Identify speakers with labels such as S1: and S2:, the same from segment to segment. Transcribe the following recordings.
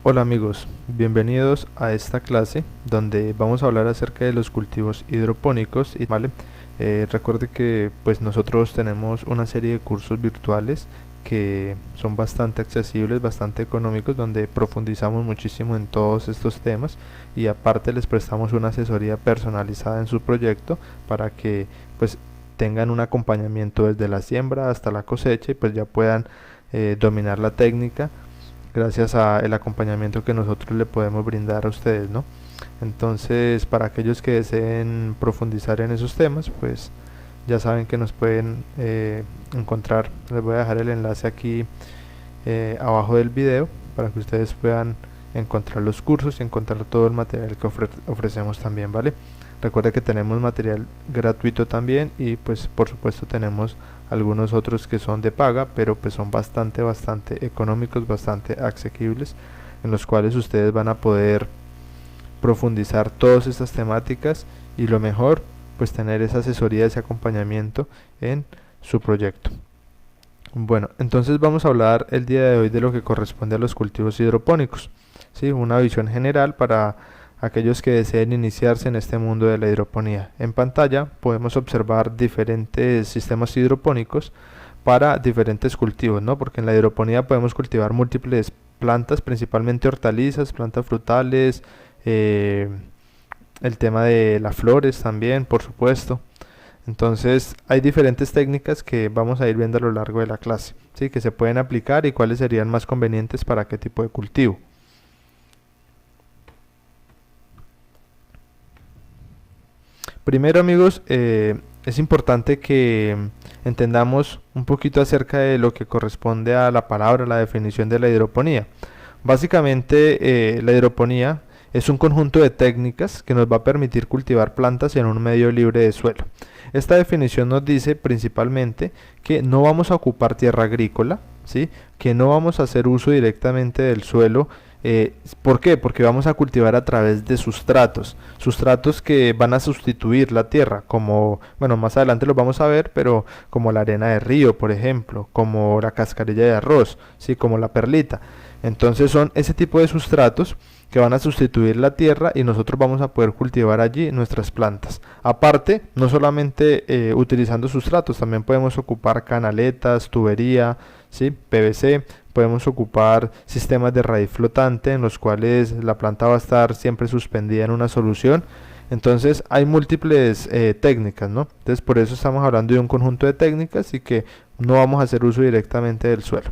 S1: Hola amigos, bienvenidos a esta clase donde vamos a hablar acerca de los cultivos hidropónicos. ¿Vale? Recuerde que pues nosotros tenemos una serie de cursos virtuales que son bastante accesibles, bastante económicos, donde profundizamos muchísimo en todos estos temas y aparte les prestamos una asesoría personalizada en su proyecto para que pues tengan un acompañamiento desde la siembra hasta la cosecha y pues ya puedan dominar la técnica gracias al acompañamiento que nosotros le podemos brindar a ustedes, ¿no? Entonces, para aquellos que deseen profundizar en esos temas, pues ya saben que nos pueden encontrar. Les voy a dejar el enlace aquí abajo del video para que ustedes puedan encontrar los cursos y encontrar todo el material que ofrecemos también, ¿vale? Recuerda que tenemos material gratuito también y pues por supuesto tenemos algunos otros que son de paga, pero pues son bastante económicos, bastante asequibles, en los cuales ustedes van a poder profundizar todas estas temáticas y lo mejor, pues tener esa asesoría, ese acompañamiento en su proyecto. Bueno, entonces vamos a hablar el día de hoy de lo que corresponde a los cultivos hidropónicos, ¿sí? Una visión general para aquellos que deseen iniciarse en este mundo de la hidroponía. En pantalla podemos observar diferentes sistemas hidropónicos para diferentes cultivos, ¿no? Porque en la hidroponía podemos cultivar múltiples plantas, principalmente hortalizas, plantas frutales, el tema de las flores también, por supuesto. Entonces hay diferentes técnicas que vamos a ir viendo a lo largo de la clase, ¿sí? Que se pueden aplicar y cuáles serían más convenientes para qué tipo de cultivo. Primero amigos, es importante que entendamos un poquito acerca de lo que corresponde a la palabra, la definición de la hidroponía. Básicamente la hidroponía es un conjunto de técnicas que nos va a permitir cultivar plantas en un medio libre de suelo. Esta definición nos dice principalmente que no vamos a ocupar tierra agrícola, ¿sí? Que no vamos a hacer uso directamente del suelo. ¿Por qué? Porque vamos a cultivar a través de sustratos que van a sustituir la tierra, como, bueno, más adelante los vamos a ver, pero como la arena de río, por ejemplo, como la cascarilla de arroz, ¿sí? Como la perlita. Entonces son ese tipo de sustratos que van a sustituir la tierra y nosotros vamos a poder cultivar allí nuestras plantas. Aparte, no solamente utilizando sustratos, también podemos ocupar canaletas, tubería, ¿sí? PVC, podemos ocupar sistemas de raíz flotante en los cuales la planta va a estar siempre suspendida en una solución. Entonces hay múltiples técnicas, ¿no? Entonces por eso estamos hablando de un conjunto de técnicas y que no vamos a hacer uso directamente del suelo.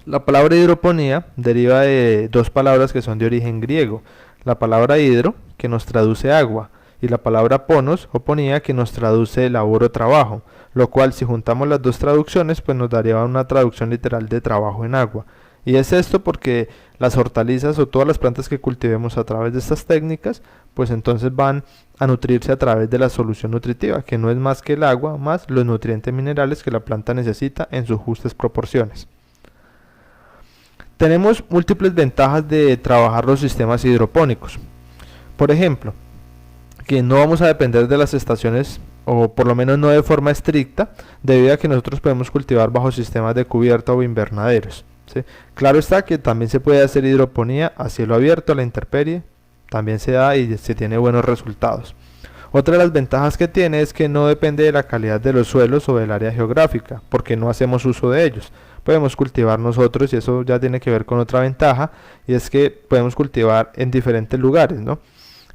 S1: La palabra hidroponía deriva de dos palabras que son de origen griego. La palabra hidro, que nos traduce agua, y la palabra ponos o ponía, que nos traduce labor o trabajo, lo cual si juntamos las dos traducciones pues nos daría una traducción literal de trabajo en agua. Y es esto porque las hortalizas o todas las plantas que cultivemos a través de estas técnicas pues entonces van a nutrirse a través de la solución nutritiva, que no es más que el agua más los nutrientes minerales que la planta necesita en sus justas proporciones. Tenemos múltiples ventajas de trabajar los sistemas hidropónicos. Por ejemplo, que no vamos a depender de las estaciones, o por lo menos no de forma estricta, debido a que nosotros podemos cultivar bajo sistemas de cubierta o invernaderos, ¿sí? Claro está que también se puede hacer hidroponía a cielo abierto, a la intemperie, también se da y se tiene buenos resultados. Otra de las ventajas que tiene es que no depende de la calidad de los suelos o del área geográfica, porque no hacemos uso de ellos. Podemos cultivar nosotros y eso ya tiene que ver con otra ventaja, y es que podemos cultivar en diferentes lugares, ¿no?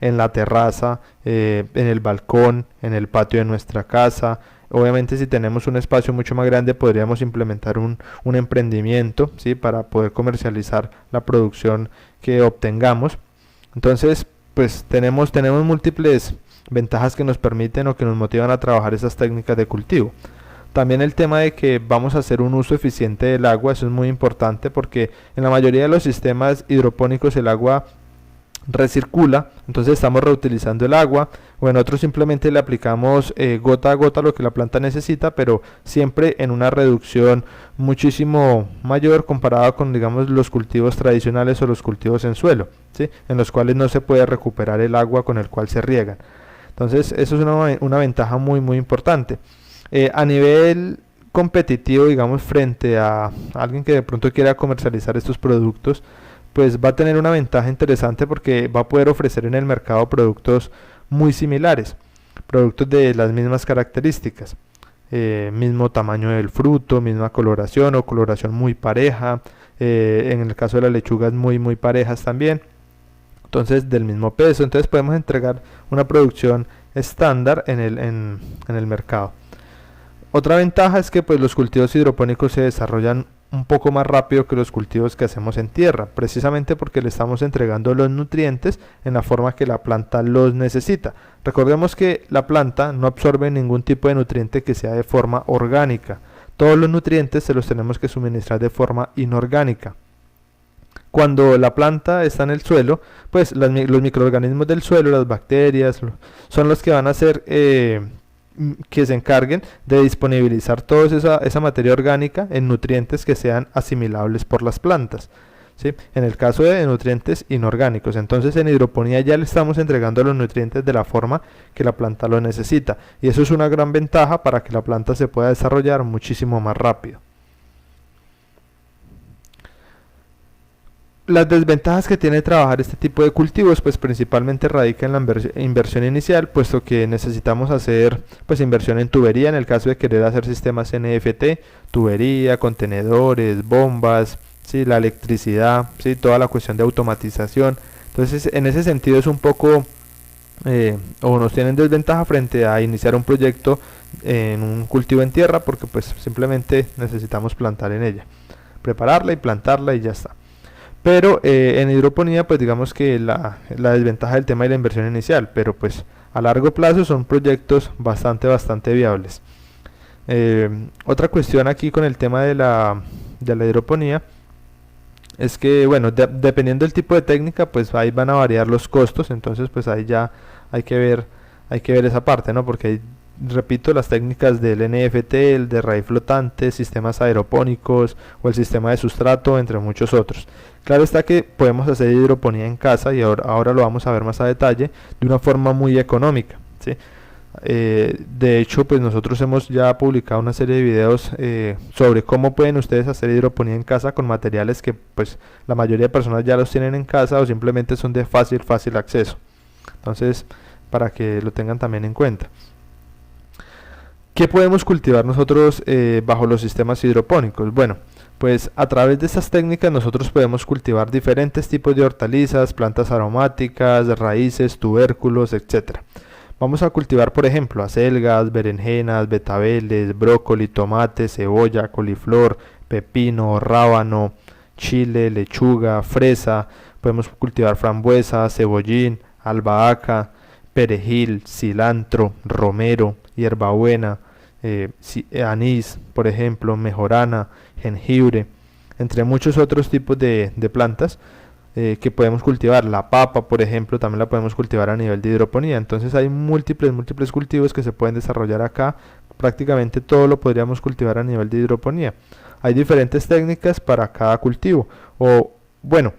S1: En la terraza, en el balcón, en el patio de nuestra casa. Obviamente si tenemos un espacio mucho más grande podríamos implementar un emprendimiento, ¿sí? Para poder comercializar la producción que obtengamos. Entonces pues tenemos múltiples ventajas que nos permiten o que nos motivan a trabajar esas técnicas de cultivo. También el tema de que vamos a hacer un uso eficiente del agua, eso es muy importante porque en la mayoría de los sistemas hidropónicos el agua recircula, entonces estamos reutilizando el agua, o en otros simplemente le aplicamos gota a gota lo que la planta necesita, pero siempre en una reducción muchísimo mayor comparada con, digamos, los cultivos tradicionales o los cultivos en suelo, ¿sí? En los cuales no se puede recuperar el agua con el cual se riegan. Entonces eso es una ventaja muy importante. A nivel competitivo, digamos, frente a alguien que de pronto quiera comercializar estos productos, pues va a tener una ventaja interesante porque va a poder ofrecer en el mercado productos muy similares, productos de las mismas características, mismo tamaño del fruto, misma coloración o coloración muy pareja, en el caso de las lechugas muy parejas también, entonces del mismo peso, entonces podemos entregar una producción estándar en el mercado. Otra ventaja es que pues los cultivos hidropónicos se desarrollan un poco más rápido que los cultivos que hacemos en tierra, precisamente porque le estamos entregando los nutrientes en la forma que la planta los necesita. Recordemos que la planta no absorbe ningún tipo de nutriente que sea de forma orgánica. Todos los nutrientes se los tenemos que suministrar de forma inorgánica. Cuando la planta está en el suelo, pues los microorganismos del suelo, las bacterias, son los que van a hacer que se encarguen de disponibilizar toda esa materia orgánica en nutrientes que sean asimilables por las plantas, ¿sí? En el caso de nutrientes inorgánicos, entonces en hidroponía ya le estamos entregando los nutrientes de la forma que la planta lo necesita, y eso es una gran ventaja para que la planta se pueda desarrollar muchísimo más rápido. Las desventajas que tiene trabajar este tipo de cultivos pues principalmente radica en la inversión inicial, puesto que necesitamos hacer pues inversión en tubería en el caso de querer hacer sistemas NFT, tubería, contenedores, bombas, ¿sí? La electricidad, ¿sí? Toda la cuestión de automatización. Entonces en ese sentido es un poco o nos tienen desventaja frente a iniciar un proyecto en un cultivo en tierra, porque pues simplemente necesitamos plantar en ella, prepararla y plantarla y ya está. Pero en hidroponía pues digamos que la desventaja del tema de la inversión inicial, pero pues a largo plazo son proyectos bastante viables. Otra cuestión aquí con el tema de la hidroponía es que bueno, dependiendo del tipo de técnica pues ahí van a variar los costos, entonces pues ahí ya hay que ver esa parte, ¿no? Porque hay, repito, las técnicas del NFT, el de raíz flotante, sistemas aeropónicos o el sistema de sustrato, entre muchos otros. Claro está que podemos hacer hidroponía en casa y ahora lo vamos a ver más a detalle de una forma muy económica, ¿sí? De hecho pues nosotros hemos ya publicado una serie de videos sobre cómo pueden ustedes hacer hidroponía en casa con materiales que pues la mayoría de personas ya los tienen en casa o simplemente son de fácil acceso. Entonces para que lo tengan también en cuenta. ¿Qué podemos cultivar nosotros bajo los sistemas hidropónicos? Bueno, pues a través de estas técnicas nosotros podemos cultivar diferentes tipos de hortalizas, plantas aromáticas, raíces, tubérculos, etc. Vamos a cultivar, por ejemplo, acelgas, berenjenas, betabeles, brócoli, tomate, cebolla, coliflor, pepino, rábano, chile, lechuga, fresa. Podemos cultivar frambuesa, cebollín, albahaca, perejil, cilantro, romero, hierbabuena, anís, por ejemplo, mejorana, jengibre, entre muchos otros tipos de plantas que podemos cultivar. La papa, por ejemplo, también la podemos cultivar a nivel de hidroponía. Entonces hay múltiples cultivos que se pueden desarrollar acá. Prácticamente todo lo podríamos cultivar a nivel de hidroponía. Hay diferentes técnicas para cada cultivo, o bueno,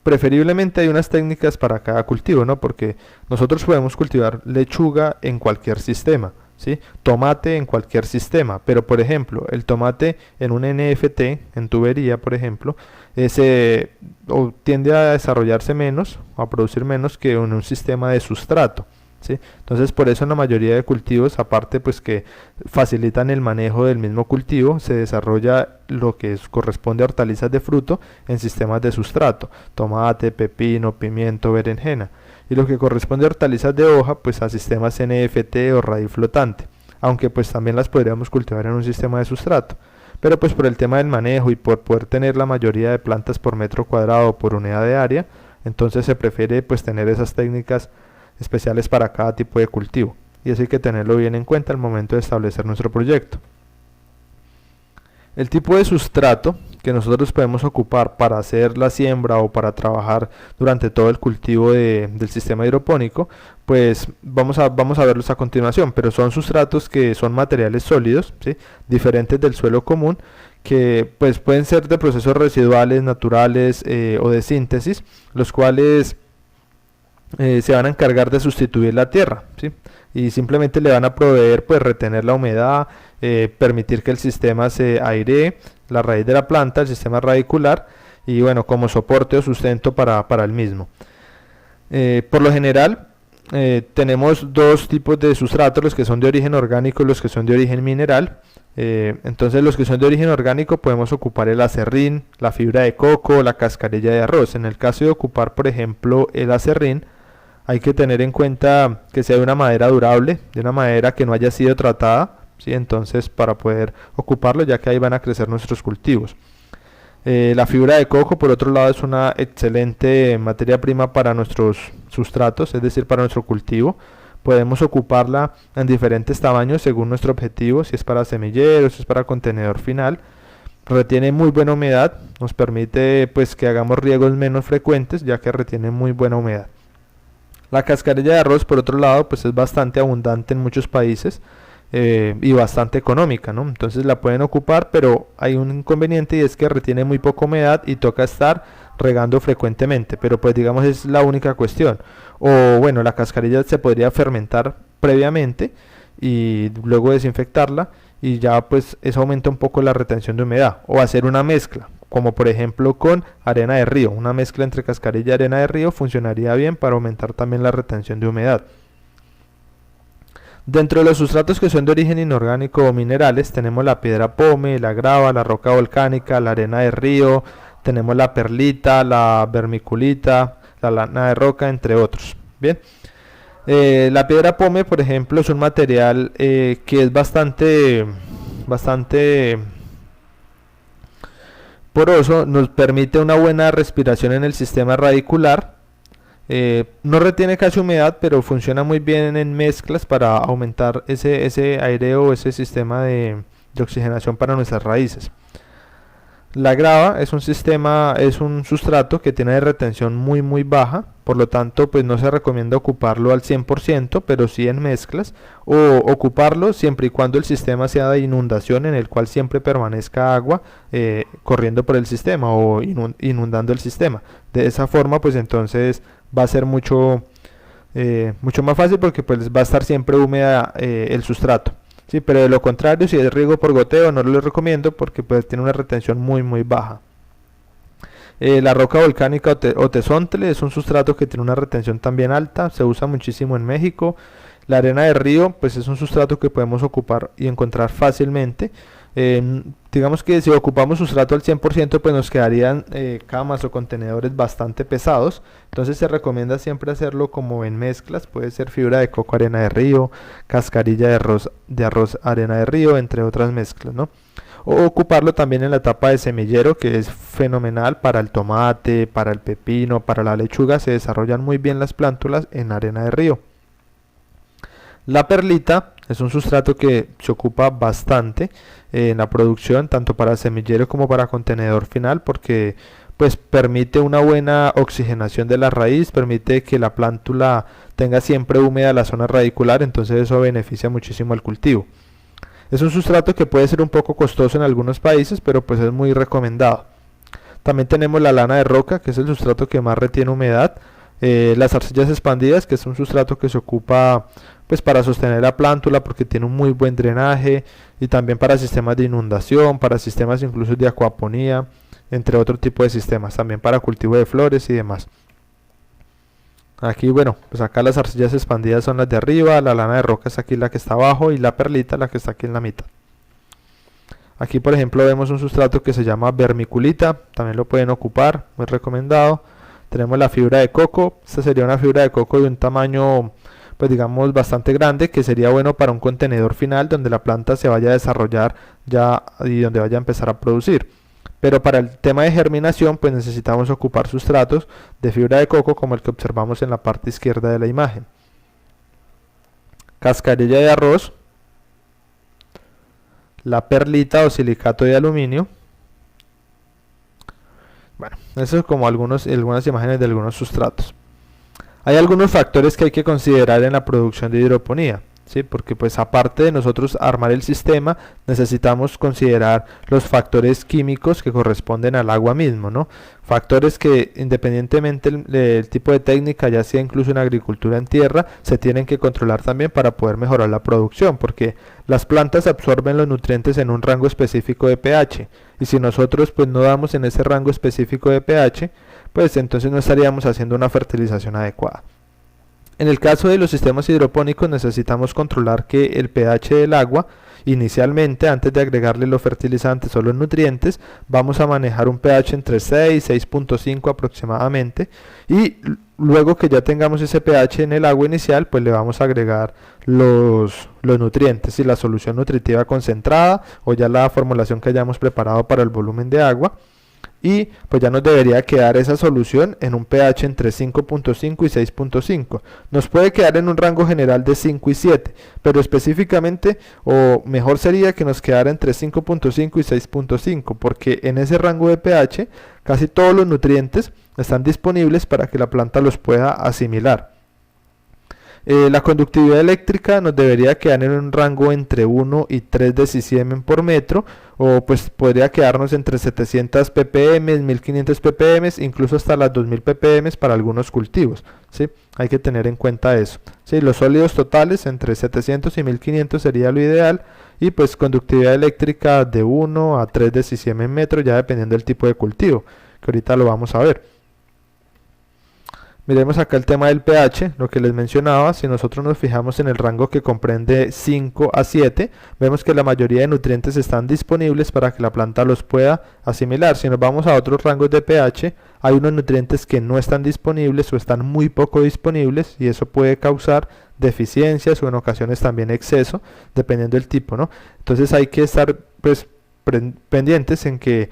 S1: preferiblemente hay unas técnicas para cada cultivo, ¿no? Porque nosotros podemos cultivar lechuga en cualquier sistema, ¿sí? Tomate en cualquier sistema, pero por ejemplo, el tomate en un NFT, en tubería, por ejemplo, tiende a desarrollarse menos, a producir menos que en un sistema de sustrato, ¿sí? Entonces por eso en la mayoría de cultivos, aparte pues que facilitan el manejo del mismo cultivo, se desarrolla lo que corresponde a hortalizas de fruto en sistemas de sustrato, tomate, pepino, pimiento, berenjena, y lo que corresponde a hortalizas de hoja pues a sistemas NFT o raíz flotante, aunque pues también las podríamos cultivar en un sistema de sustrato, pero pues por el tema del manejo y por poder tener la mayoría de plantas por metro cuadrado o por unidad de área, entonces se prefiere pues tener esas técnicas especiales para cada tipo de cultivo, y eso hay que tenerlo bien en cuenta al momento de establecer nuestro proyecto. El tipo de sustrato que nosotros podemos ocupar para hacer la siembra o para trabajar durante todo el cultivo del sistema hidropónico, pues vamos a verlos a continuación, pero son sustratos que son materiales sólidos, ¿sí? Diferentes del suelo común, que pues pueden ser de procesos residuales, naturales o de síntesis, los cuales se van a encargar de sustituir la tierra, ¿sí? Y simplemente le van a proveer pues retener la humedad, permitir que el sistema se airee, la raíz de la planta, el sistema radicular, y bueno, como soporte o sustento para el mismo. Por lo general, tenemos dos tipos de sustratos, los que son de origen orgánico y los que son de origen mineral. Entonces los que son de origen orgánico podemos ocupar el acerrín, la fibra de coco, la cascarilla de arroz. En el caso de ocupar por ejemplo el acerrín, hay que tener en cuenta que sea de una madera durable, de una madera que no haya sido tratada, ¿sí? Entonces para poder ocuparlo, ya que ahí van a crecer nuestros cultivos. La fibra de coco, por otro lado, es una excelente materia prima para nuestros sustratos, es decir, para nuestro cultivo. Podemos ocuparla en diferentes tamaños según nuestro objetivo, si es para semillero, si es para contenedor final. Retiene muy buena humedad, nos permite pues que hagamos riegos menos frecuentes, ya que retiene muy buena humedad. La cascarilla de arroz, por otro lado, pues es bastante abundante en muchos países. Y bastante económica, ¿no? Entonces la pueden ocupar, pero hay un inconveniente y es que retiene muy poca humedad y toca estar regando frecuentemente, pero pues digamos es la única cuestión. O bueno, la cascarilla se podría fermentar previamente y luego desinfectarla y ya pues eso aumenta un poco la retención de humedad. O hacer una mezcla, como por ejemplo con arena de río, una mezcla entre cascarilla y arena de río funcionaría bien para aumentar también la retención de humedad. Dentro de los sustratos que son de origen inorgánico o minerales tenemos la piedra pómez, la grava, la roca volcánica, la arena de río, tenemos la perlita, la vermiculita, la lana de roca, entre otros. Bien, la piedra pómez, por ejemplo, es un material que es bastante poroso, nos permite una buena respiración en el sistema radicular. No retiene casi humedad, pero funciona muy bien en mezclas para aumentar ese aireo, ese sistema de oxigenación para nuestras raíces. La grava es un sustrato que tiene retención muy baja, por lo tanto pues no se recomienda ocuparlo al 100%, pero sí en mezclas, o ocuparlo siempre y cuando el sistema sea de inundación, en el cual siempre permanezca agua corriendo por el sistema o inundando el sistema. De esa forma pues entonces va a ser mucho más fácil, porque pues va a estar siempre húmeda el sustrato. Sí, pero de lo contrario, si es riego por goteo, no lo recomiendo porque pues tiene una retención muy baja. La roca volcánica o tezontle es un sustrato que tiene una retención también alta, se usa muchísimo en México. La arena de río pues es un sustrato que podemos ocupar y encontrar fácilmente. Digamos que si ocupamos sustrato al 100%, pues nos quedarían camas o contenedores bastante pesados. Entonces se recomienda siempre hacerlo como en mezclas, puede ser fibra de coco, arena de río, cascarilla de arroz, arena de río, entre otras mezclas, ¿no? O ocuparlo también en la etapa de semillero, que es fenomenal para el tomate, para el pepino, para la lechuga. Se desarrollan muy bien las plántulas en arena de río. La perlita es un sustrato que se ocupa bastante en la producción, tanto para semillero como para contenedor final, porque pues permite una buena oxigenación de la raíz, permite que la plántula tenga siempre húmeda la zona radicular, entonces eso beneficia muchísimo al cultivo. Es un sustrato que puede ser un poco costoso en algunos países, pero pues es muy recomendado. También tenemos la lana de roca, que es el sustrato que más retiene humedad. Las arcillas expandidas, que es un sustrato que se ocupa pues para sostener la plántula porque tiene un muy buen drenaje, y también para sistemas de inundación, para sistemas incluso de acuaponía, entre otro tipo de sistemas, también para cultivo de flores y demás. Aquí bueno, pues acá las arcillas expandidas son las de arriba, la lana de roca es aquí la que está abajo y la perlita la que está aquí en la mitad. Aquí por ejemplo vemos un sustrato que se llama vermiculita, también lo pueden ocupar, muy recomendado. Tenemos la fibra de coco, esta sería una fibra de coco de un tamaño pues digamos bastante grande, que sería bueno para un contenedor final donde la planta se vaya a desarrollar ya y donde vaya a empezar a producir. Pero para el tema de germinación pues necesitamos ocupar sustratos de fibra de coco como el que observamos en la parte izquierda de la imagen. Cascarilla de arroz, la perlita o silicato de aluminio. Bueno, eso es como algunas imágenes de algunos sustratos. Hay algunos factores que hay que considerar en la producción de hidroponía. ¿sí? Porque pues aparte de nosotros armar el sistema, necesitamos considerar los factores químicos que corresponden al agua mismo, ¿no? Factores que independientemente del tipo de técnica, ya sea incluso en agricultura en tierra, se tienen que controlar también para poder mejorar la producción, porque las plantas absorben los nutrientes en un rango específico de pH, y si nosotros pues no damos en ese rango específico de pH, pues entonces no estaríamos haciendo una fertilización adecuada. En el caso de los sistemas hidropónicos necesitamos controlar que el pH del agua, inicialmente antes de agregarle los fertilizantes o los nutrientes, vamos a manejar un pH entre 6 y 6.5 aproximadamente, y luego que ya tengamos ese pH en el agua inicial, pues le vamos a agregar los nutrientes y la solución nutritiva concentrada o ya la formulación que hayamos preparado para el volumen de agua. Y pues ya nos debería quedar esa solución en un pH entre 5.5 y 6.5. Nos puede quedar en un rango general de 5 y 7, pero específicamente o mejor sería que nos quedara entre 5.5 y 6.5, porque en ese rango de pH casi todos los nutrientes están disponibles para que la planta los pueda asimilar. La conductividad eléctrica nos debería quedar en un rango entre 1 y 3 decisiemens por metro, o pues podría quedarnos entre 700 ppm, 1500 ppm, incluso hasta las 2000 ppm para algunos cultivos, ¿sí? Hay que tener en cuenta eso, ¿sí? Los sólidos totales entre 700 y 1500 sería lo ideal, y pues conductividad eléctrica de 1 a 3 decisiemens metro, ya dependiendo del tipo de cultivo, que ahorita lo vamos a ver. Miremos acá el tema del pH, lo que les mencionaba. Si nosotros nos fijamos en el rango que comprende 5 a 7, vemos que la mayoría de nutrientes están disponibles para que la planta los pueda asimilar. Si nos vamos a otros rangos de pH, hay unos nutrientes que no están disponibles o están muy poco disponibles, y eso puede causar deficiencias o en ocasiones también exceso, dependiendo del tipo, ¿no? Entonces hay que estar pues pendientes en que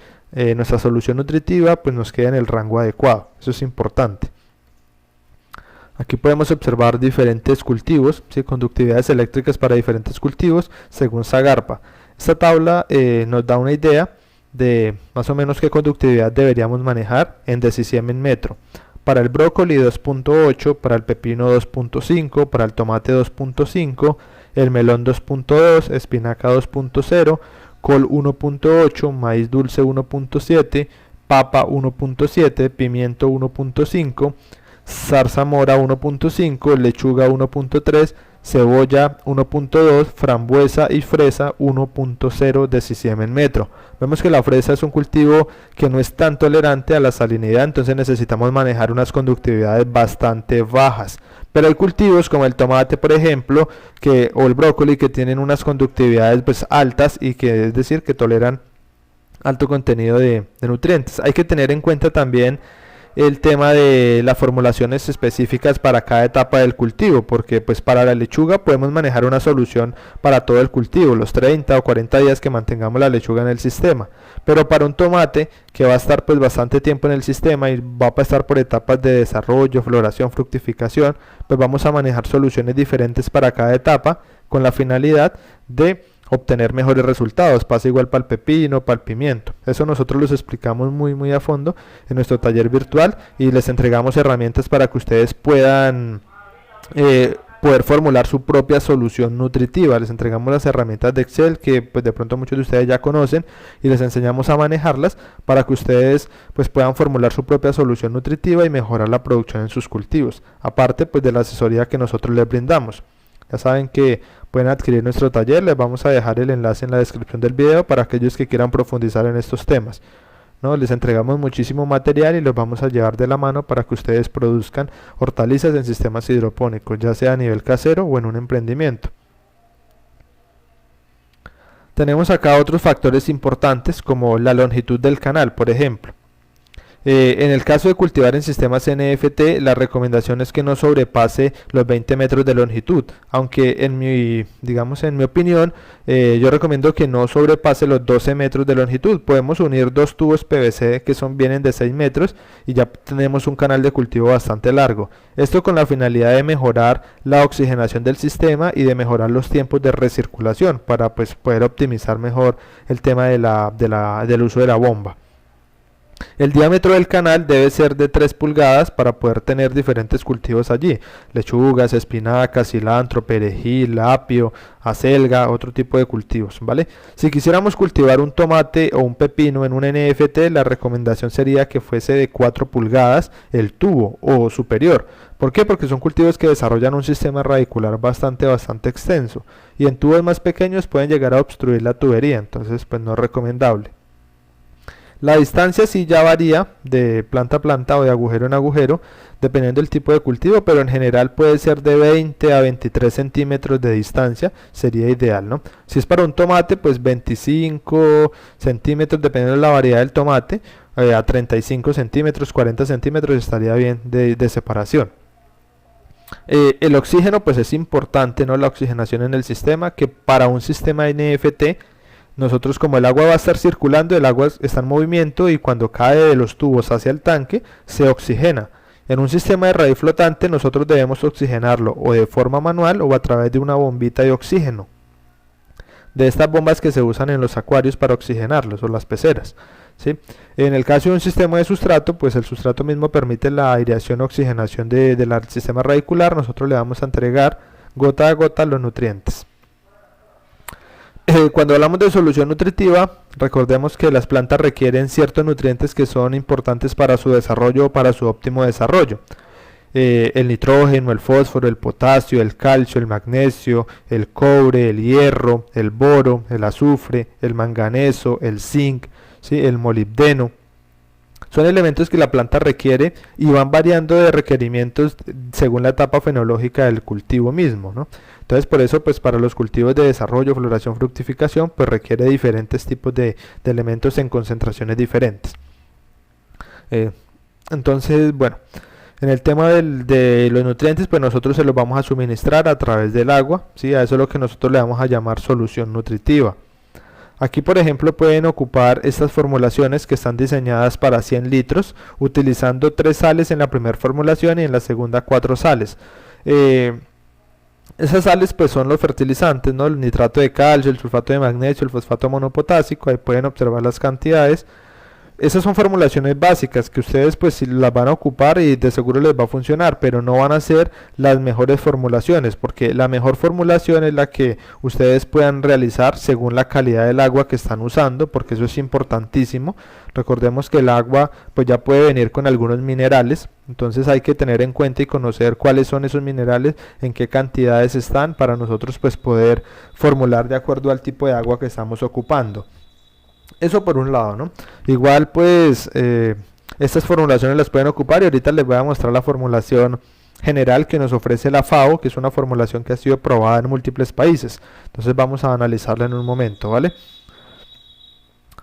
S1: nuestra solución nutritiva pues nos quede en el rango adecuado. Eso es importante. Aquí podemos observar diferentes cultivos, ¿sí? Conductividades eléctricas para diferentes cultivos según Zagarpa. Esta tabla nos da una idea de más o menos qué conductividad deberíamos manejar en decisiemens metro. Para el brócoli 2.8, para el pepino 2.5, para el tomate 2.5, el melón 2.2, espinaca 2.0, col 1.8, maíz dulce 1.7, papa 1.7, pimiento 1.5, zarzamora 1.5, lechuga 1.3, cebolla 1.2, frambuesa y fresa 1.0 decisiemens metro. Vemos que la fresa es un cultivo que no es tan tolerante a la salinidad, entonces necesitamos manejar unas conductividades bastante bajas. Pero hay cultivos como el tomate, por ejemplo, o el brócoli, que tienen unas conductividades pues altas, y que es decir que toleran alto contenido de nutrientes. Hay que tener en cuenta también el tema de las formulaciones específicas para cada etapa del cultivo, porque pues para la lechuga podemos manejar una solución para todo el cultivo, los 30 o 40 días que mantengamos la lechuga en el sistema, pero para un tomate que va a estar pues bastante tiempo en el sistema y va a pasar por etapas de desarrollo, floración, fructificación, pues vamos a manejar soluciones diferentes para cada etapa con la finalidad de obtener mejores resultados. Pasa igual para el pepino, para el pimiento. Eso nosotros los explicamos muy a fondo en nuestro taller virtual, y les entregamos herramientas para que ustedes puedan poder formular su propia solución nutritiva. Les entregamos las herramientas de Excel que pues de pronto muchos de ustedes ya conocen, y les enseñamos a manejarlas para que ustedes pues puedan formular su propia solución nutritiva y mejorar la producción en sus cultivos, aparte pues de la asesoría que nosotros les brindamos. Ya saben que pueden adquirir nuestro taller, les vamos a dejar el enlace en la descripción del video para aquellos que quieran profundizar en estos temas, ¿no? Les entregamos muchísimo material y los vamos a llevar de la mano para que ustedes produzcan hortalizas en sistemas hidropónicos, ya sea a nivel casero o en un emprendimiento. Tenemos acá otros factores importantes como la longitud del canal, por ejemplo. En el caso de cultivar en sistemas NFT, la recomendación es que no sobrepase los 20 metros de longitud, aunque en mi opinión, yo recomiendo que no sobrepase los 12 metros de longitud. Podemos unir dos tubos PVC que vienen de 6 metros y ya tenemos un canal de cultivo bastante largo. Esto con la finalidad de mejorar la oxigenación del sistema y de mejorar los tiempos de recirculación para pues poder optimizar mejor el tema del uso de la bomba. El diámetro del canal debe ser de 3 pulgadas para poder tener diferentes cultivos allí: lechugas, espinacas, cilantro, perejil, apio, acelga, otro tipo de cultivos, ¿vale? Si quisiéramos cultivar un tomate o un pepino en un NFT, la recomendación sería que fuese de 4 pulgadas el tubo o superior. ¿Por qué? Porque son cultivos que desarrollan un sistema radicular bastante extenso, y en tubos más pequeños pueden llegar a obstruir la tubería, entonces pues no es recomendable. La distancia sí ya varía de planta a planta o de agujero en agujero, dependiendo del tipo de cultivo, pero en general puede ser de 20 a 23 centímetros de distancia, sería ideal, ¿no? Si es para un tomate, pues 25 centímetros, dependiendo de la variedad del tomate, a 35 centímetros, 40 centímetros estaría bien de separación. El oxígeno, pues es importante, ¿no? La oxigenación en el sistema, que para un sistema NFT, nosotros, como el agua va a estar circulando, el agua está en movimiento y cuando cae de los tubos hacia el tanque se oxigena. En un sistema de raíz flotante nosotros debemos oxigenarlo o de forma manual o a través de una bombita de oxígeno, de estas bombas que se usan en los acuarios para oxigenarlos, o las peceras, ¿sí? En el caso de un sistema de sustrato, pues el sustrato mismo permite la aireación o oxigenación del sistema radicular. Nosotros le vamos a entregar gota a gota los nutrientes. Cuando hablamos de solución nutritiva, recordemos que las plantas requieren ciertos nutrientes que son importantes para su desarrollo o para su óptimo desarrollo. El nitrógeno, el fósforo, el potasio, el calcio, el magnesio, el cobre, el hierro, el boro, el azufre, el manganeso, el zinc, ¿sí? El molibdeno. Son elementos que la planta requiere y van variando de requerimientos según la etapa fenológica del cultivo mismo, ¿no? Entonces, por eso, pues para los cultivos de desarrollo, floración, fructificación, pues requiere diferentes tipos de elementos en concentraciones diferentes. Entonces, bueno, en el tema de los nutrientes, pues nosotros se los vamos a suministrar a través del agua, ¿sí? A eso es lo que nosotros le vamos a llamar solución nutritiva. Aquí, por ejemplo, pueden ocupar estas formulaciones que están diseñadas para 100 litros, utilizando 3 sales en la primera formulación y en la segunda 4 sales. Esas sales pues son los fertilizantes, ¿no? El nitrato de calcio, el sulfato de magnesio, el fosfato monopotásico. Ahí pueden observar las cantidades. Esas son formulaciones básicas que ustedes pues si las van a ocupar y de seguro les va a funcionar, pero no van a ser las mejores formulaciones, porque la mejor formulación es la que ustedes puedan realizar según la calidad del agua que están usando, porque eso es importantísimo. Recordemos que el agua pues ya puede venir con algunos minerales, entonces hay que tener en cuenta y conocer cuáles son esos minerales, en qué cantidades están, para nosotros pues poder formular de acuerdo al tipo de agua que estamos ocupando. Eso por un lado, ¿no? Igual pues estas formulaciones las pueden ocupar y ahorita les voy a mostrar la formulación general que nos ofrece la FAO, que es una formulación que ha sido probada en múltiples países. Entonces vamos a analizarla en un momento, ¿vale?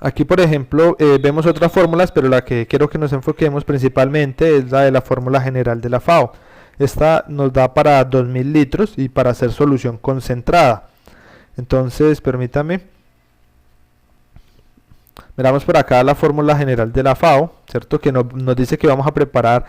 S1: Aquí, por ejemplo, vemos otras fórmulas, pero la que quiero que nos enfoquemos principalmente es la de la fórmula general de la FAO. Esta nos da para 2000 litros y para hacer solución concentrada. Entonces, permítame. Miramos por acá la fórmula general de la FAO, ¿cierto? Que nos dice que vamos a preparar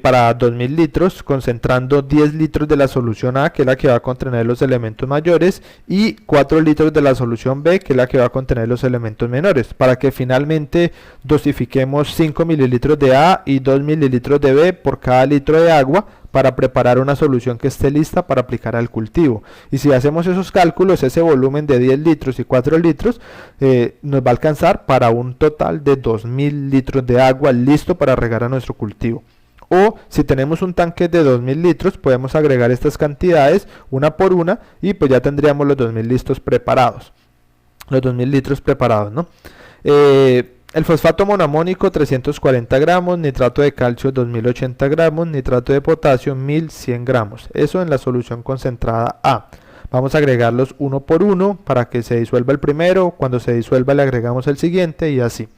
S1: para 2000 litros, concentrando 10 litros de la solución A, que es la que va a contener los elementos mayores, y 4 litros de la solución B, que es la que va a contener los elementos menores, para que finalmente dosifiquemos 5 mililitros de A y 2 mililitros de B por cada litro de agua, para preparar una solución que esté lista para aplicar al cultivo. Y si hacemos esos cálculos, ese volumen de 10 litros y 4 litros nos va a alcanzar para un total de 2000 litros de agua listo para regar a nuestro cultivo. O si tenemos un tanque de 2000 litros, podemos agregar estas cantidades una por una y pues ya tendríamos los 2000 litros preparados. Los 2000 litros preparados, ¿no? El fosfato monoamónico 340 gramos, nitrato de calcio 2080 gramos, nitrato de potasio 1100 gramos. Eso en la solución concentrada A. Vamos a agregarlos uno por uno para que se disuelva el primero. Cuando se disuelva le agregamos el siguiente y así.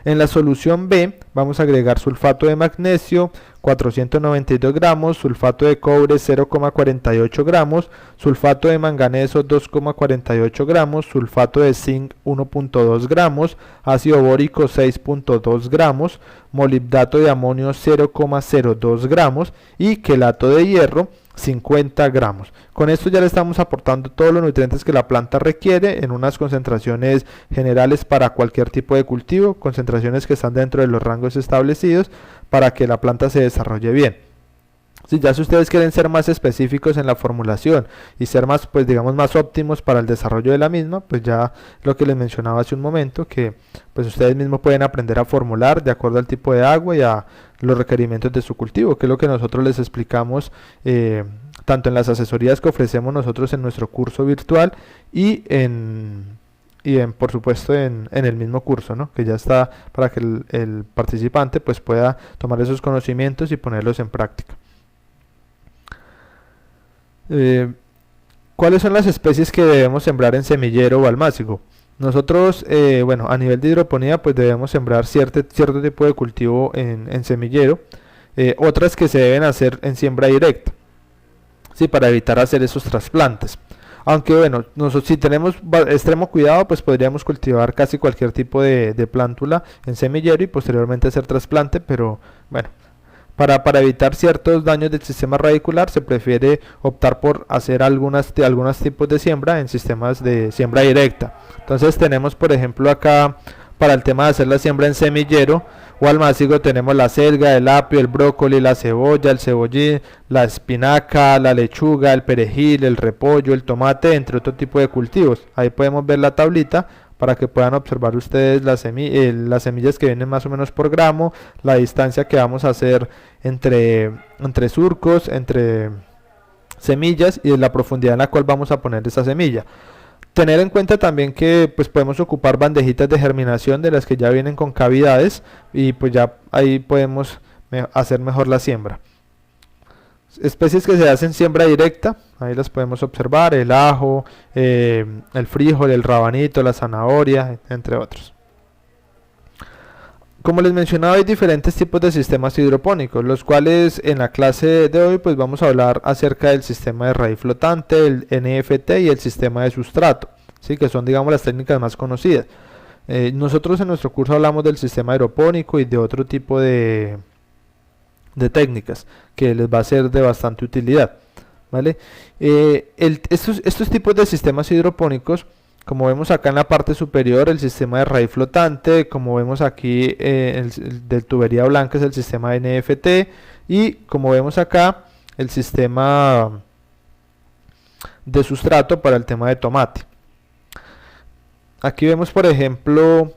S1: En la solución B vamos a agregar sulfato de magnesio 492 gramos, sulfato de cobre 0,48 gramos, sulfato de manganeso 2,48 gramos, sulfato de zinc 1,2 gramos, ácido bórico 6,2 gramos, molibdato de amonio 0,02 gramos y quelato de hierro 50 gramos. Con esto ya le estamos aportando todos los nutrientes que la planta requiere en unas concentraciones generales para cualquier tipo de cultivo, concentraciones que están dentro de los rangos establecidos para que la planta se desarrolle bien. Si ustedes quieren ser más específicos en la formulación y ser más, pues digamos, más óptimos para el desarrollo de la misma, pues ya lo que les mencionaba hace un momento, que pues ustedes mismos pueden aprender a formular de acuerdo al tipo de agua y a los requerimientos de su cultivo, que es lo que nosotros les explicamos tanto en las asesorías que ofrecemos nosotros en nuestro curso virtual y por supuesto en el mismo curso, ¿no? Que ya está para que el participante pues pueda tomar esos conocimientos y ponerlos en práctica. ¿Cuáles son las especies que debemos sembrar en semillero o almácigo? Nosotros, bueno, a nivel de hidroponía, pues debemos sembrar cierto tipo de cultivo en semillero, otras que se deben hacer en siembra directa, ¿sí? Para evitar hacer esos trasplantes. Aunque bueno, nosotros si tenemos extremo cuidado, pues podríamos cultivar casi cualquier tipo de plántula en semillero y posteriormente hacer trasplante, pero bueno. Para evitar ciertos daños del sistema radicular se prefiere optar por hacer algunos tipos de siembra en sistemas de siembra directa. Entonces tenemos por ejemplo acá para el tema de hacer la siembra en semillero o almácigo tenemos la selga, el apio, el brócoli, la cebolla, el cebollín, la espinaca, la lechuga, el perejil, el repollo, el tomate, entre otro tipo de cultivos. Ahí podemos ver la tablita para que puedan observar ustedes las semillas que vienen más o menos por gramo, la distancia que vamos a hacer entre surcos, entre semillas y la profundidad en la cual vamos a poner esa semilla. Tener en cuenta también que pues podemos ocupar bandejitas de germinación de las que ya vienen con cavidades y pues ya ahí podemos hacer mejor la siembra. Especies que se hacen siembra directa, ahí las podemos observar, el ajo, el frijol, el rabanito, la zanahoria, entre otros. Como les mencionaba, hay diferentes tipos de sistemas hidropónicos, los cuales en la clase de hoy pues vamos a hablar acerca del sistema de raíz flotante, el NFT y el sistema de sustrato, ¿sí? Que son digamos las técnicas más conocidas. Nosotros en nuestro curso hablamos del sistema aeropónico y de otro tipo de técnicas que les va a ser de bastante utilidad, ¿vale? Estos tipos de sistemas hidropónicos, como vemos acá en la parte superior, el sistema de raíz flotante, como vemos aquí el de tubería blanca es el sistema NFT y como vemos acá el sistema de sustrato para el tema de tomate. Aquí vemos por ejemplo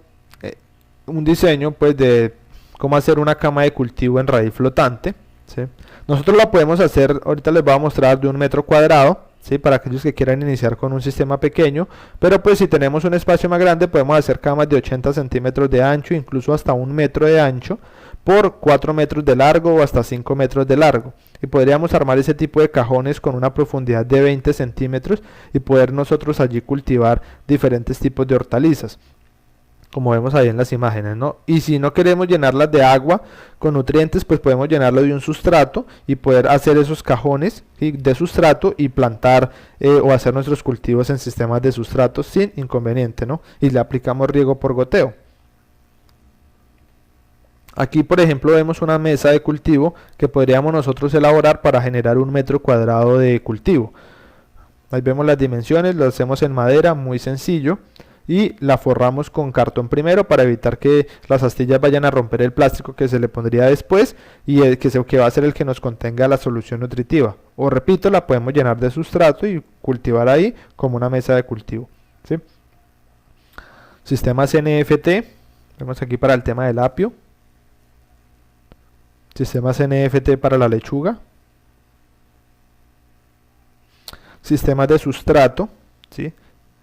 S1: un diseño pues de cómo hacer una cama de cultivo en raíz flotante, ¿sí? Nosotros la podemos hacer, ahorita les voy a mostrar de 1 metro cuadrado, ¿sí? Para aquellos que quieran iniciar con un sistema pequeño, pero pues si tenemos un espacio más grande podemos hacer camas de 80 centímetros de ancho, incluso hasta 1 metro de ancho, por 4 metros de largo o hasta 5 metros de largo. Y podríamos armar ese tipo de cajones con una profundidad de 20 centímetros y poder nosotros allí cultivar diferentes tipos de hortalizas, como vemos ahí en las imágenes, ¿no? Y si no queremos llenarlas de agua con nutrientes, pues podemos llenarlo de un sustrato y poder hacer esos cajones, ¿sí? De sustrato y plantar o hacer nuestros cultivos en sistemas de sustrato sin inconveniente, ¿no? Y le aplicamos riego por goteo. Aquí por ejemplo vemos una mesa de cultivo que podríamos nosotros elaborar para generar 1 metro cuadrado de cultivo. Ahí vemos las dimensiones, lo hacemos en madera, muy sencillo. Y la forramos con cartón primero para evitar que las astillas vayan a romper el plástico que se le pondría después y que va a ser el que nos contenga la solución nutritiva. O repito, la podemos llenar de sustrato y cultivar ahí como una mesa de cultivo, ¿sí? Sistemas NFT, vemos aquí para el tema del apio. Sistemas NFT para la lechuga. Sistemas de sustrato, ¿sí?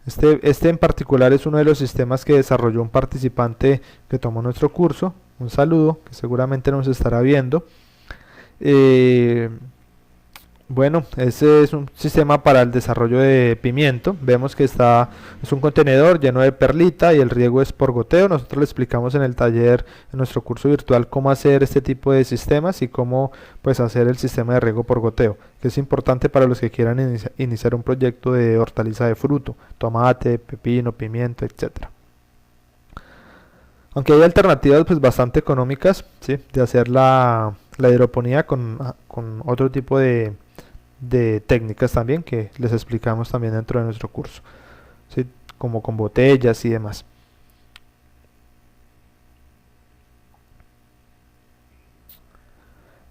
S1: Este en particular es uno de los sistemas que desarrolló un participante que tomó nuestro curso. Un saludo, que seguramente nos estará viendo. Bueno, ese es un sistema para el desarrollo de pimiento. Vemos que es un contenedor lleno de perlita y el riego es por goteo. Nosotros le explicamos en el taller, en nuestro curso virtual, cómo hacer este tipo de sistemas y cómo pues hacer el sistema de riego por goteo, que es importante para los que quieran iniciar un proyecto de hortaliza de fruto, tomate, pepino, pimiento, etcétera. Aunque hay alternativas pues bastante económicas, ¿sí?, de hacer la hidroponía con otro tipo de técnicas también que les explicamos también dentro de nuestro curso, ¿sí?, como con botellas y demás.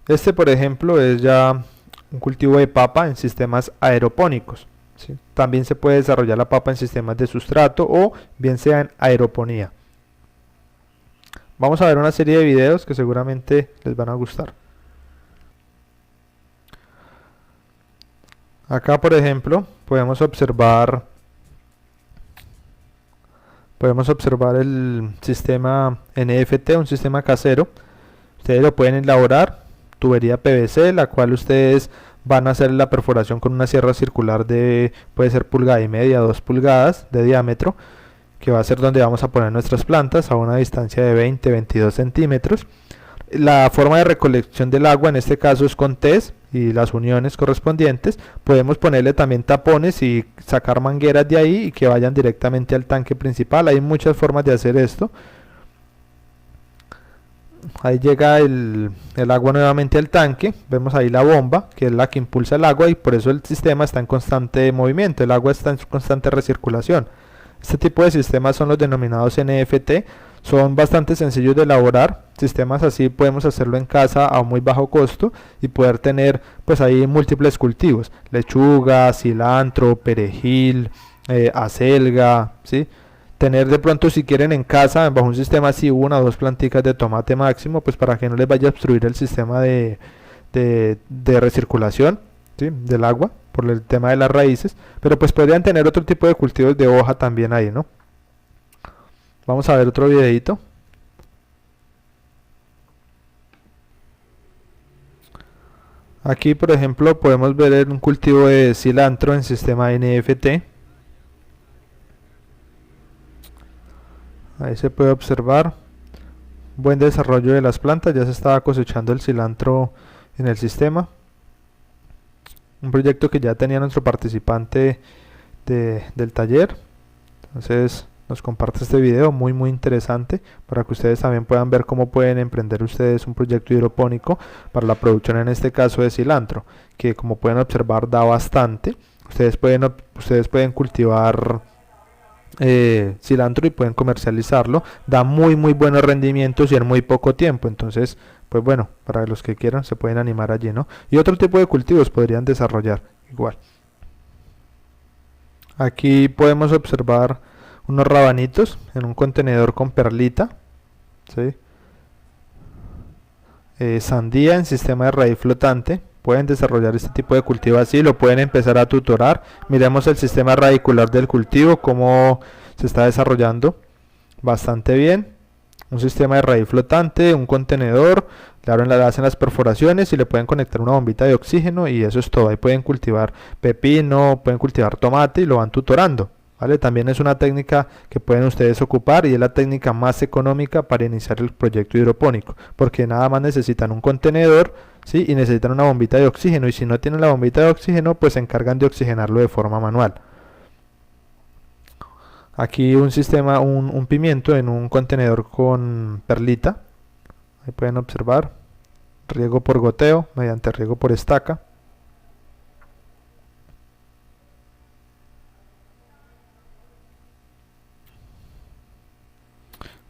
S1: Este, por ejemplo, es ya un cultivo de papa en sistemas aeropónicos, ¿sí? También se puede desarrollar la papa en sistemas de sustrato o bien sea en aeroponía. Vamos a ver una serie de videos que seguramente les van a gustar. Acá, por ejemplo, podemos observar el sistema NFT, un sistema casero. Ustedes lo pueden elaborar, tubería PVC, la cual ustedes van a hacer la perforación con una sierra circular de, puede ser 1,5 pulgadas, 2 pulgadas de diámetro, que va a ser donde vamos a poner nuestras plantas a una distancia de 20-22 centímetros. La forma de recolección del agua en este caso es con test y las uniones correspondientes. Podemos ponerle también tapones y sacar mangueras de ahí y que vayan directamente al tanque principal. Hay muchas formas de hacer esto. Ahí llega el agua nuevamente al tanque. Vemos ahí la bomba, que es la que impulsa el agua, y por eso el sistema está en constante movimiento. El agua está en constante recirculación. Este tipo de sistemas son los denominados NFT. Son bastante sencillos de elaborar. Sistemas así podemos hacerlo en casa a muy bajo costo y poder tener pues ahí múltiples cultivos: lechuga, cilantro, perejil, acelga, ¿sí? Tener de pronto, si quieren, en casa bajo un sistema así 1 o 2 planticas de tomate máximo, pues para que no les vaya a obstruir el sistema de recirculación, ¿sí?, del agua por el tema de las raíces. Pero pues podrían tener otro tipo de cultivos de hoja también ahí, ¿no? Vamos a ver otro videito. Aquí, por ejemplo, podemos ver un cultivo de cilantro en sistema NFT. Ahí se puede observar buen desarrollo de las plantas. Ya se estaba cosechando el cilantro en el sistema. Un proyecto que ya tenía nuestro participante del taller. Entonces nos comparte este video muy interesante para que ustedes también puedan ver cómo pueden emprender ustedes un proyecto hidropónico para la producción, en este caso de cilantro, que como pueden observar da bastante. Ustedes pueden cultivar cilantro y pueden comercializarlo. Da muy buenos rendimientos y en muy poco tiempo. Entonces pues bueno, para los que quieran se pueden animar allí, ¿no? Y otro tipo de cultivos podrían desarrollar igual. Aquí podemos observar unos rabanitos en un contenedor con perlita, ¿sí? Sandía en sistema de raíz flotante. Pueden desarrollar este tipo de cultivo así, lo pueden empezar a tutorar. Miremos el sistema radicular del cultivo, cómo se está desarrollando bastante bien. Un sistema de raíz flotante, un contenedor, le hacen las perforaciones y le pueden conectar una bombita de oxígeno y eso es todo. Ahí pueden cultivar pepino, pueden cultivar tomate y lo van tutorando, ¿vale? También es una técnica que pueden ustedes ocupar y es la técnica más económica para iniciar el proyecto hidropónico, porque nada más necesitan un contenedor, ¿sí?, y necesitan una bombita de oxígeno, y si no tienen la bombita de oxígeno pues se encargan de oxigenarlo de forma manual. Aquí un sistema, un pimiento en un contenedor con perlita. Ahí pueden observar. Riego por goteo mediante riego por estaca.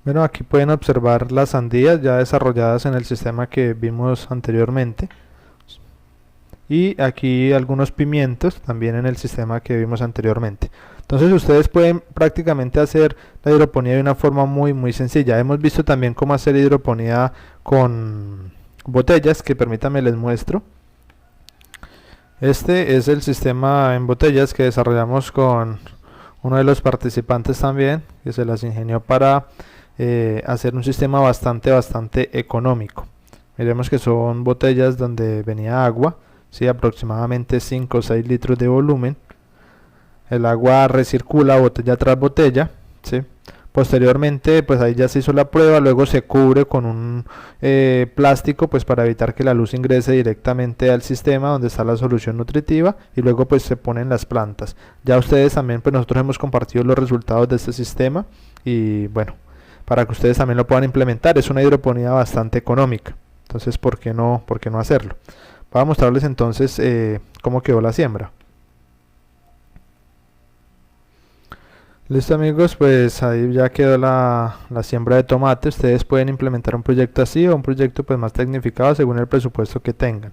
S1: Bueno, aquí pueden observar las sandías ya desarrolladas en el sistema que vimos anteriormente. Y aquí algunos pimientos también en el sistema que vimos anteriormente. Entonces ustedes pueden prácticamente hacer la hidroponía de una forma muy sencilla. Hemos visto también cómo hacer hidroponía con botellas, que permítanme les muestro. Este es el sistema en botellas que desarrollamos con uno de los participantes también, que se las ingenió para hacer un sistema bastante económico. Miremos que son botellas donde venía agua, ¿sí? Aproximadamente 5 o 6 litros de volumen. El agua recircula botella tras botella, ¿sí? Posteriormente, pues ahí ya se hizo la prueba, luego se cubre con un plástico, pues para evitar que la luz ingrese directamente al sistema donde está la solución nutritiva, y luego pues se ponen las plantas. Ya ustedes también, pues nosotros hemos compartido los resultados de este sistema y bueno, para que ustedes también lo puedan implementar. Es una hidroponía bastante económica, entonces por qué no hacerlo? Voy a mostrarles entonces cómo quedó la siembra. Listo amigos, pues ahí ya quedó la siembra de tomate. Ustedes pueden implementar un proyecto así o un proyecto pues más tecnificado según el presupuesto que tengan.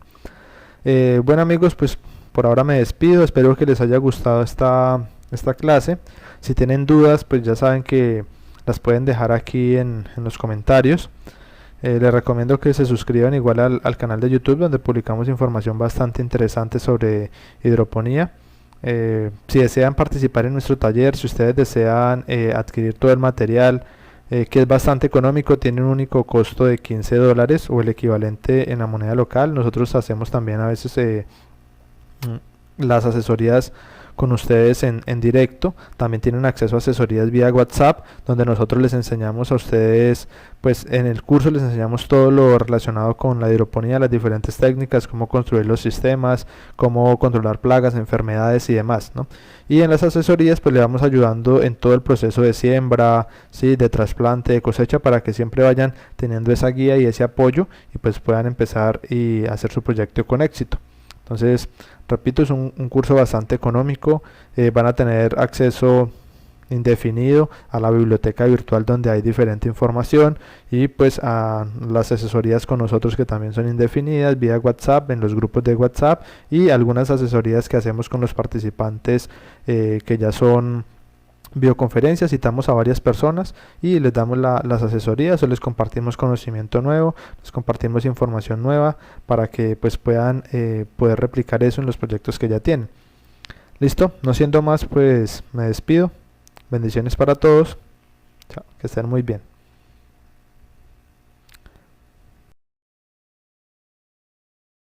S1: Bueno amigos, pues por ahora me despido, espero que les haya gustado esta clase. Si tienen dudas, pues ya saben que las pueden dejar aquí en los comentarios. Les recomiendo que se suscriban igual al canal de YouTube, donde publicamos información bastante interesante sobre hidroponía. Si desean participar en nuestro taller, si ustedes desean adquirir todo el material, que es bastante económico, tiene un único costo de $15 o el equivalente en la moneda local. Nosotros hacemos también a veces las asesorías con ustedes en directo. También tienen acceso a asesorías vía WhatsApp, donde nosotros les enseñamos a ustedes, pues en el curso les enseñamos todo lo relacionado con la hidroponía, las diferentes técnicas, cómo construir los sistemas, cómo controlar plagas, enfermedades y demás, ¿no? Y en las asesorías pues le vamos ayudando en todo el proceso de siembra, ¿sí? De trasplante, de cosecha, para que siempre vayan teniendo esa guía y ese apoyo y pues puedan empezar y hacer su proyecto con éxito. Entonces, repito, es un curso bastante económico. Van a tener acceso indefinido a la biblioteca virtual, donde hay diferente información, y pues a las asesorías con nosotros, que también son indefinidas, vía WhatsApp, en los grupos de WhatsApp, y algunas asesorías que hacemos con los participantes que ya son videoconferencias. Citamos a varias personas y les damos las asesorías, o les compartimos conocimiento nuevo, les compartimos información nueva para que pues puedan poder replicar eso en los proyectos que ya tienen. Listo, no siendo más, pues me despido. Bendiciones para todos. Chao, que estén muy bien.